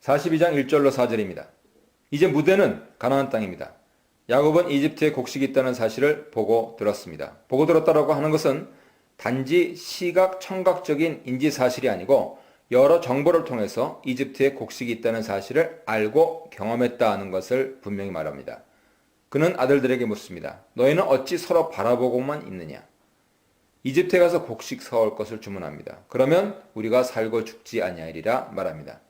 42장 1절로 4절입니다. 이제 무대는 가나안 땅입니다. 야곱은 이집트에 곡식이 있다는 사실을 보고 들었습니다. 보고 들었다라고 하는 것은 단지 시각 청각적인 인지 사실이 아니고 여러 정보를 통해서 이집트에 곡식이 있다는 사실을 알고 경험했다는 것을 분명히 말합니다. 그는 아들들에게 묻습니다. 너희는 어찌 서로 바라보고만 있느냐? 이집트에 가서 곡식 사올 것을 주문합니다. 그러면 우리가 살고 죽지 아니하리라 말합니다.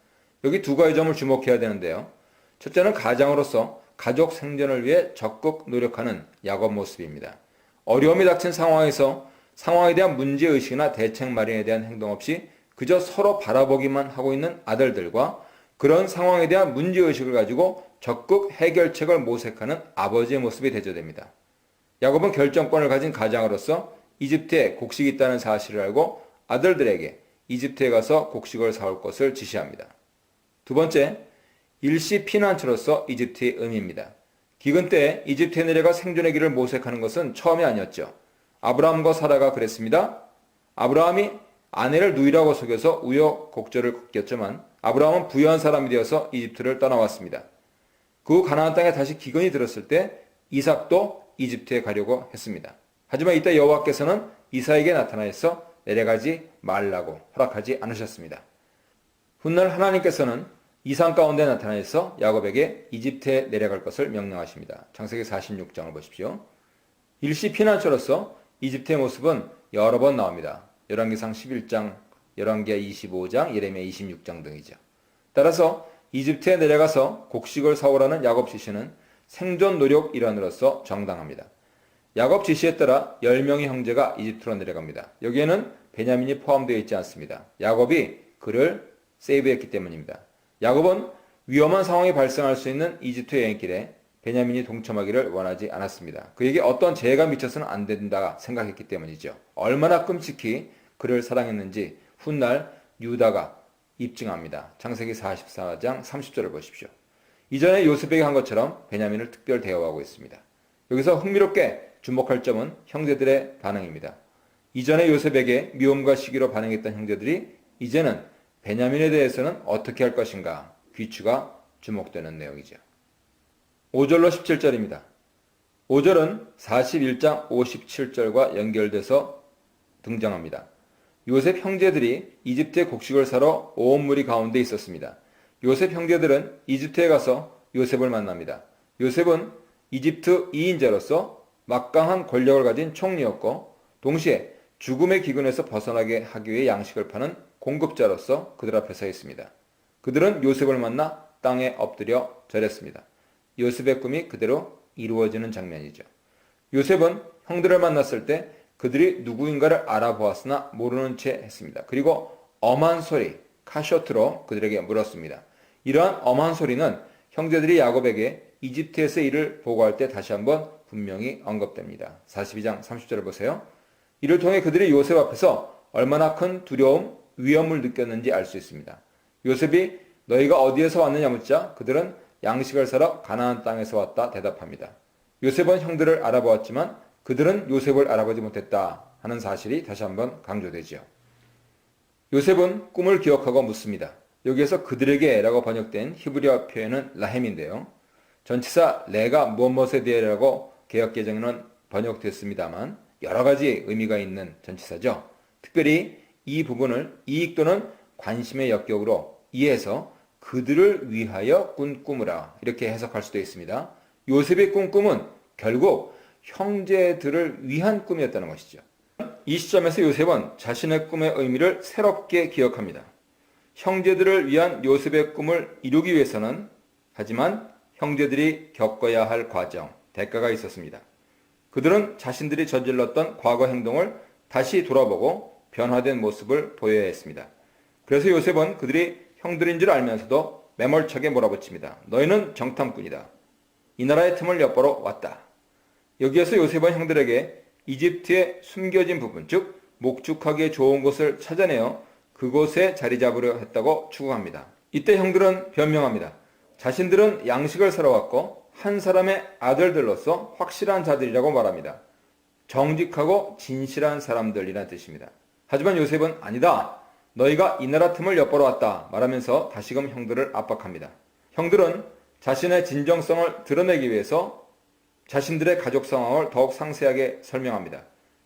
여기 두 가지 점을 주목해야 되는데요. 첫째는 가장으로서 가족 생존을 위해 적극 노력하는 야곱 모습입니다. 어려움이 닥친 상황에서 상황에 대한 문제의식이나 대책 마련에 대한 행동 없이 그저 서로 바라보기만 하고 있는 아들들과 그런 상황에 대한 문제의식을 가지고 적극 해결책을 모색하는 아버지의 모습이 대조됩니다. 야곱은 결정권을 가진 가장으로서 이집트에 곡식이 있다는 사실을 알고 아들들에게 이집트에 가서 곡식을 사올 것을 지시합니다. 두 번째, 일시 피난처로서 이집트의 의미입니다. 기근 때에 이집트에 내려가 생존의 길을 모색하는 것은 처음이 아니었죠. 아브라함과 사라가 그랬습니다. 아브라함이 아내를 누이라고 속여서 우여곡절을 겪었지만 아브라함은 부유한 사람이 되어서 이집트를 떠나왔습니다. 그 가나안 땅에 다시 기근이 들었을 때 이삭도 이집트에 가려고 했습니다. 하지만 이때 여호와께서는 이삭에게 나타나서 내려가지 말라고 허락하지 않으셨습니다. 훗날 하나님께서는 이상 가운데 나타나서 야곱에게 이집트에 내려갈 것을 명령하십니다. 창세기 46장을 보십시오. 일시 피난처로서 이집트의 모습은 여러 번 나옵니다. 열왕기상 11장, 열왕기하 25장, 예레미야 26장 등이죠. 따라서 이집트에 내려가서 곡식을 사오라는 야곱 지시는 생존 노력 일환으로서 정당합니다. 야곱 지시에 따라 10명의 형제가 이집트로 내려갑니다. 여기에는 베냐민이 포함되어 있지 않습니다. 야곱이 그를 세이브했기 때문입니다. 야곱은 위험한 상황이 발생할 수 있는 이집트 여행길에 베냐민이 동참하기를 원하지 않았습니다. 그에게 어떤 재해가 미쳐서는 안 된다 생각했기 때문이죠. 얼마나 끔찍히 그를 사랑했는지 훗날 유다가 입증합니다. 창세기 44장 30절을 보십시오. 이전에 요셉에게 한 것처럼 베냐민을 특별 대우하고 있습니다. 여기서 흥미롭게 주목할 점은 형제들의 반응입니다. 이전에 요셉에게 미움과 시기로 반응했던 형제들이 이제는 베냐민에 대해서는 어떻게 할 것인가 귀추가 주목되는 내용이죠. 5절로 17절입니다. 5절은 41장 57절과 연결돼서 등장합니다. 요셉 형제들이 이집트의 곡식을 사러 온 무리 가운데 있었습니다. 요셉 형제들은 이집트에 가서 요셉을 만납니다. 요셉은 이집트 2인자로서 막강한 권력을 가진 총리였고 동시에 죽음의 기근에서 벗어나게 하기 위해 양식을 파는 공급자로서 그들 앞에 서 있습니다. 그들은 요셉을 만나 땅에 엎드려 절했습니다. 요셉의 꿈이 그대로 이루어지는 장면이죠. 요셉은 형들을 만났을 때 그들이 누구인가를 알아보았으나 모르는 채 했습니다. 그리고 엄한 소리, 카쇼트로 그들에게 물었습니다. 이러한 엄한 소리는 형제들이 야곱에게 이집트에서의 일을 보고할 때 다시 한번 분명히 언급됩니다. 42장 30절을 보세요. 이를 통해 그들이 요셉 앞에서 얼마나 큰 두려움, 위험을 느꼈는지 알 수 있습니다. 요셉이 너희가 어디에서 왔느냐 묻자 그들은 양식을 사러 가나안 땅에서 왔다 대답합니다. 요셉은 형들을 알아보았지만 그들은 요셉을 알아보지 못했다 하는 사실이 다시 한번 강조되죠. 요셉은 꿈을 기억하고 묻습니다. 여기에서 그들에게 라고 번역된 히브리어 표현은 라햄인데요. 전치사 레가 무엇에 대해라고 개역개정에는 번역됐습니다만 여러 가지 의미가 있는 전치사죠. 특별히 이 부분을 이익 또는 관심의 역격으로 이해해서 그들을 위하여 꾼 꿈이라 이렇게 해석할 수도 있습니다. 요셉의 꾼 꿈은 결국 형제들을 위한 꿈이었다는 것이죠. 이 시점에서 요셉은 자신의 꿈의 의미를 새롭게 기억합니다. 형제들을 위한 요셉의 꿈을 이루기 위해서는 하지만 형제들이 겪어야 할 과정, 대가가 있었습니다. 그들은 자신들이 저질렀던 과거 행동을 다시 돌아보고 변화된 모습을 보여야 했습니다. 그래서 요셉은 그들이 형들인 줄 알면서도 매몰차게 몰아붙입니다. 너희는 정탐꾼이다. 이 나라의 틈을 엿보러 왔다. 여기에서 요셉은 형들에게 이집트에 숨겨진 부분, 즉 목축하기에 좋은 곳을 찾아내어 그곳에 자리 잡으려 했다고 추궁합니다. 이때 형들은 변명합니다. 자신들은 양식을 사러 왔고 한 사람의 아들들로서 확실한 자들이라고 말합니다. 정직하고 진실한 사람들이라는 뜻입니다. 하지만 요셉은 아니다. 너희가 이 나라 틈을 엿보러 왔다 말하면서 다시금 형들을 압박합니다. 형들은 자신의 진정성을 드러내기 위해서 자신들의 가족 상황을 더욱 상세하게 설명합니다.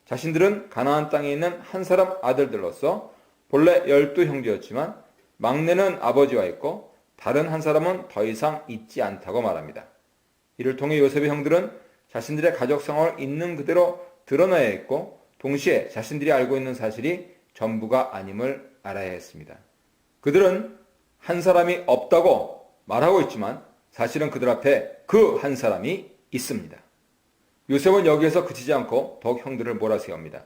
자신들은 가나안 땅에 있는 한 사람 아들들로서 본래 12형제였지만 막내는 아버지와 있고 다른 한 사람은 더 이상 있지 않다고 말합니다. 이를 통해 요셉의 형들은 자신들의 가족 상황을 있는 그대로 드러내야 했고 동시에 자신들이 알고 있는 사실이 전부가 아님을 알아야 했습니다. 그들은 한 사람이 없다고 말하고 있지만 사실은 그들 앞에 그 한 사람이 있습니다. 요셉은 여기에서 그치지 않고 더욱 형들을 몰아세웁니다.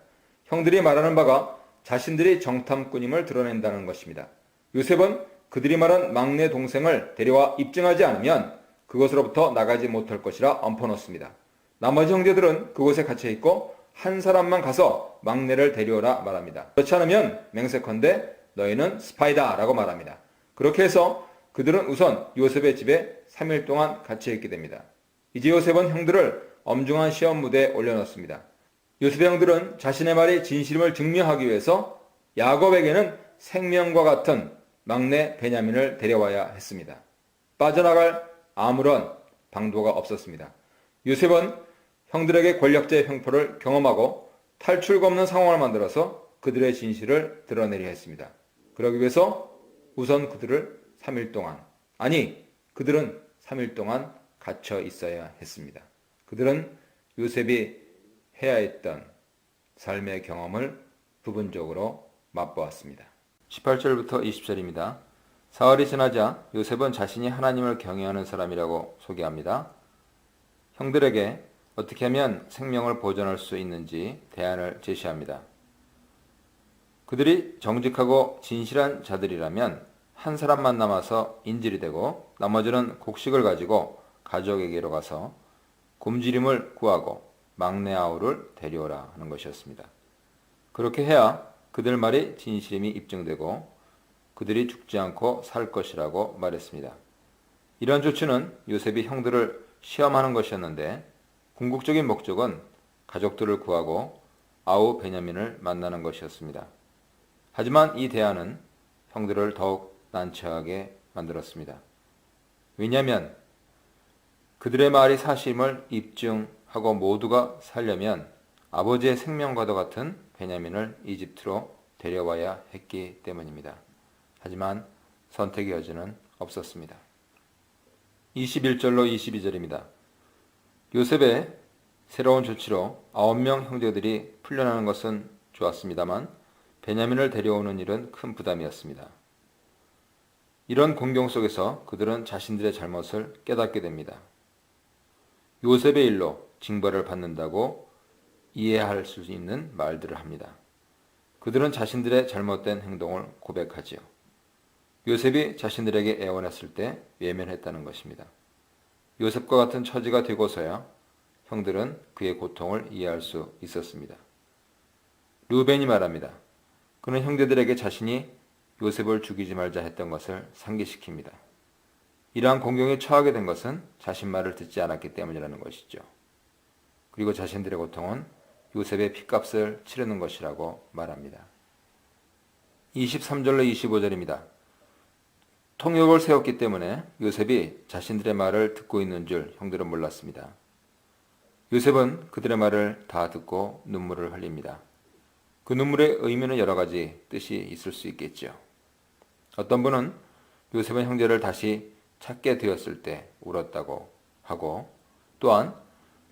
형들이 말하는 바가 자신들이 정탐꾼임을 드러낸다는 것입니다. 요셉은 그들이 말한 막내 동생을 데려와 입증하지 않으면 그곳으로부터 나가지 못할 것이라 엎어놓습니다. 나머지 형제들은 그곳에 갇혀있고 한 사람만 가서 막내를 데려오라 말합니다. 그렇지 않으면 맹세컨대 너희는 스파이다 라고 말합니다. 그렇게 해서 그들은 우선 요셉의 집에 3일 동안 갇혀있게 됩니다. 이제 요셉은 형들을 엄중한 시험 무대에 올려놓습니다. 요셉의 형들은 자신의 말이 진실임을 증명하기 위해서 야곱에게는 생명과 같은 막내 베냐민을 데려와야 했습니다. 빠져나갈 아무런 방도가 없었습니다. 요셉은 형들에게 권력자의 횡포를 경험하고 탈출구 없는 상황을 만들어서 그들의 진실을 드러내려 했습니다. 그러기 위해서 우선 그들을 3일 동안, 그들은 3일 동안 갇혀 있어야 했습니다. 그들은 요셉이 해야 했던 삶의 경험을 부분적으로 맛보았습니다. 18절부터 20절입니다. 사흘이 지나자 요셉은 자신이 하나님을 경외하는 사람이라고 소개합니다. 형들에게 어떻게 하면 생명을 보존할 수 있는지 대안을 제시합니다. 그들이 정직하고 진실한 자들이라면 한 사람만 남아서 인질이 되고 나머지는 곡식을 가지고 가족에게로 가서 굶주림을 구하고 막내 아우를 데려오라 하는 것이었습니다. 그렇게 해야 그들 말이 진실임이 입증되고 그들이 죽지 않고 살 것이라고 말했습니다. 이런 조치는 요셉이 형들을 시험하는 것이었는데 궁극적인 목적은 가족들을 구하고 아우 베냐민을 만나는 것이었습니다. 하지만 이 대안은 형들을 더욱 난처하게 만들었습니다. 왜냐하면 그들의 말이 사실임을 입증하고 모두가 살려면 아버지의 생명과도 같은 베냐민을 이집트로 데려와야 했기 때문입니다. 하지만 선택의 여지는 없었습니다. 21절로 22절입니다. 요셉의 새로운 조치로 9명 형제들이 풀려나는 것은 좋았습니다만 베냐민을 데려오는 일은 큰 부담이었습니다. 이런 공경 속에서 그들은 자신들의 잘못을 깨닫게 됩니다. 요셉의 일로 징벌을 받는다고 이해할 수 있는 말들을 합니다. 그들은 자신들의 잘못된 행동을 고백하지요. 요셉이 자신들에게 애원했을 때 외면했다는 것입니다. 요셉과 같은 처지가 되고서야 형들은 그의 고통을 이해할 수 있었습니다. 르우벤이 말합니다. 그는 형제들에게 자신이 요셉을 죽이지 말자 했던 것을 상기시킵니다. 이러한 공경에 처하게 된 것은 자신 말을 듣지 않았기 때문이라는 것이죠. 그리고 자신들의 고통은 요셉의 핏값을 치르는 것이라고 말합니다. 23절로 25절입니다. 통역을 세웠기 때문에 요셉이 자신들의 말을 듣고 있는 줄 형들은 몰랐습니다. 요셉은 그들의 말을 다 듣고 눈물을 흘립니다. 그 눈물의 의미는 여러 가지 뜻이 있을 수 있겠죠. 어떤 분은 요셉은 형제를 다시 찾게 되었을 때 울었다고 하고 또한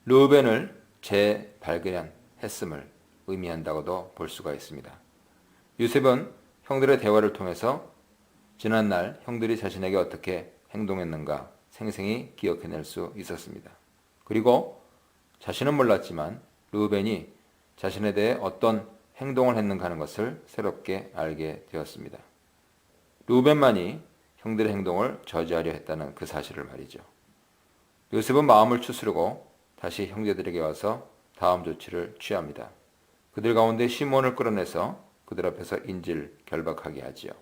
르우벤을 재발견했음을 의미한다고도 볼 수가 있습니다. 요셉은 형들의 대화를 통해서 지난날 형들이 자신에게 어떻게 행동했는가 생생히 기억해낼 수 있었습니다. 그리고 자신은 몰랐지만 르우벤이 자신에 대해 어떤 행동을 했는가 하는 것을 새롭게 알게 되었습니다. 르우벤만이 형들의 행동을 저지하려 했다는 그 사실을 말이죠. 요셉은 마음을 추스르고 다시 형제들에게 와서 다음 조치를 취합니다. 그들 가운데 시몬을 끌어내서 그들 앞에서 인질 결박하게 하지요.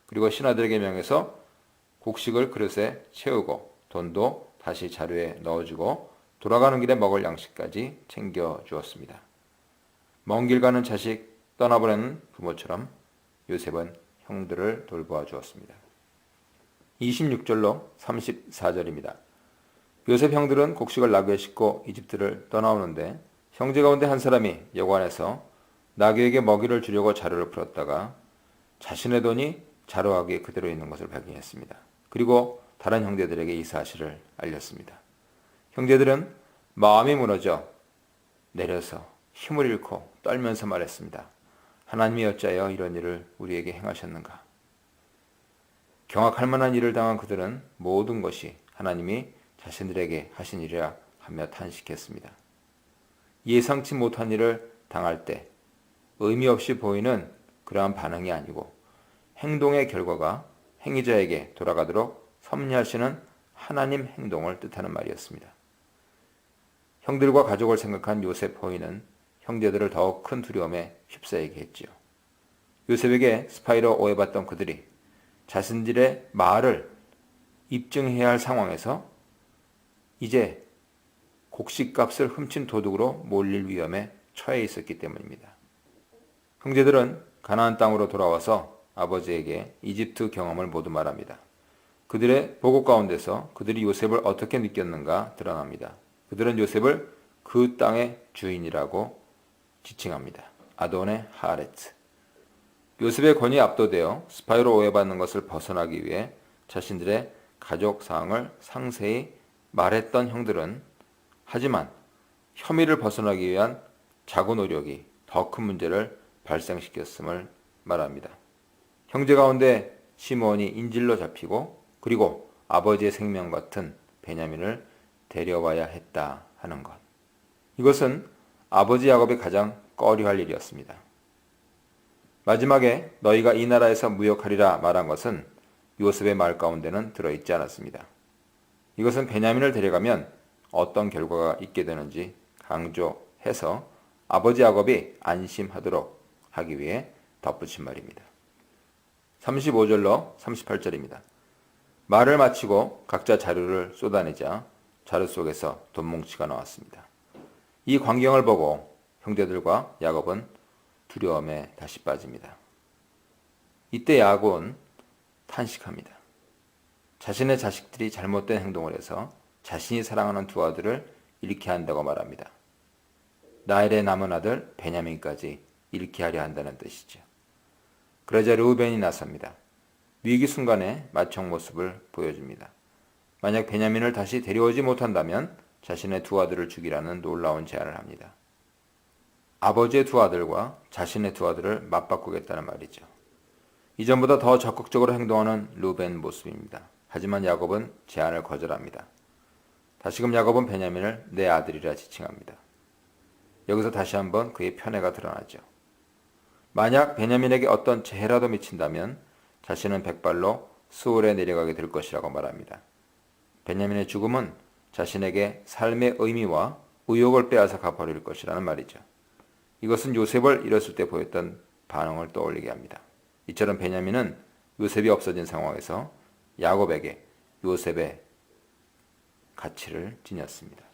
그리고 신하들에게 명해서 곡식을 그릇에 채우고 돈도 다시 자루에 넣어주고 돌아가는 길에 먹을 양식까지 챙겨주었습니다. 먼 길 가는 자식 떠나보내는 부모처럼 요셉은 형들을 돌보아 주었습니다. 26절로 34절입니다. 요셉 형들은 곡식을 나귀에 싣고 이집트를 떠나오는데 형제 가운데 한 사람이 여관에서 나귀에게 먹이를 주려고 자루를 풀었다가 자신의 돈이 자루아귀에 그대로 있는 것을 발견했습니다. 그리고 다른 형제들에게 이 사실을 알렸습니다. 형제들은 마음이 무너져 내려서 힘을 잃고 떨면서 말했습니다. 하나님이 어찌하여 이런 일을 우리에게 행하셨는가? 경악할 만한 일을 당한 그들은 모든 것이 하나님이 자신들에게 하신 일이라 하며 탄식했습니다. 예상치 못한 일을 당할 때 의미 없이 보이는 그러한 반응이 아니고 행동의 결과가 행위자에게 돌아가도록 섭리하시는 하나님 행동을 뜻하는 말이었습니다. 형들과 가족을 생각한 요셉 호의는 형제들을 더욱 큰 두려움에 휩싸이게 했지요. 요셉에게 스파이로 오해받던 그들이 자신들의 말을 입증해야 할 상황에서 이제 곡식값을 훔친 도둑으로 몰릴 위험에 처해 있었기 때문입니다. 형제들은 가나안 땅으로 돌아와서 아버지에게 이집트 경험을 모두 말합니다. 그들의 보고 가운데서 그들이 요셉을 어떻게 느꼈는가 드러납니다. 그들은 요셉을 그 땅의 주인이라고 지칭합니다. 아도네 하아레츠. 요셉의 권위에 압도되어 스파이로 오해받는 것을 벗어나기 위해 자신들의 가족 사항을 상세히 말했던 형들은 하지만 혐의를 벗어나기 위한 자구 노력이 더 큰 문제를 발생시켰음을 말합니다. 형제 가운데 시므온이 인질로 잡히고 그리고 아버지의 생명 같은 베냐민을 데려와야 했다 하는 것. 이것은 아버지 야곱이 가장 꺼려할 일이었습니다. 마지막에 너희가 이 나라에서 무역하리라 말한 것은 요셉의 말 가운데는 들어있지 않았습니다. 이것은 베냐민을 데려가면 어떤 결과가 있게 되는지 강조해서 아버지 야곱이 안심하도록 하기 위해 덧붙인 말입니다. 35절로 38절입니다. 말을 마치고 각자 자루를 쏟아내자 자루 속에서 돈뭉치가 나왔습니다. 이 광경을 보고 형제들과 야곱은 두려움에 다시 빠집니다. 이때 야곱은 탄식합니다. 자신의 자식들이 잘못된 행동을 해서 자신이 사랑하는 두 아들을 잃게 한다고 말합니다. 라헬의 남은 아들 베냐민까지 잃게 하려 한다는 뜻이죠. 그러자 르우벤이 나섭니다. 위기 순간에 마청 모습을 보여줍니다. 만약 베냐민을 다시 데려오지 못한다면 자신의 두 아들을 죽이라는 놀라운 제안을 합니다. 아버지의 두 아들과 자신의 두 아들을 맞바꾸겠다는 말이죠. 이전보다 더 적극적으로 행동하는 르우벤 모습입니다. 하지만 야곱은 제안을 거절합니다. 다시금 야곱은 베냐민을 내 아들이라 지칭합니다. 여기서 다시 한번 그의 편애가 드러나죠. 만약 베냐민에게 어떤 재해라도 미친다면 자신은 백발로 수월에 내려가게 될 것이라고 말합니다. 베냐민의 죽음은 자신에게 삶의 의미와 의욕을 빼앗아 가버릴 것이라는 말이죠. 이것은 요셉을 잃었을 때 보였던 반응을 떠올리게 합니다. 이처럼 베냐민은 요셉이 없어진 상황에서 야곱에게 요셉의 가치를 지녔습니다.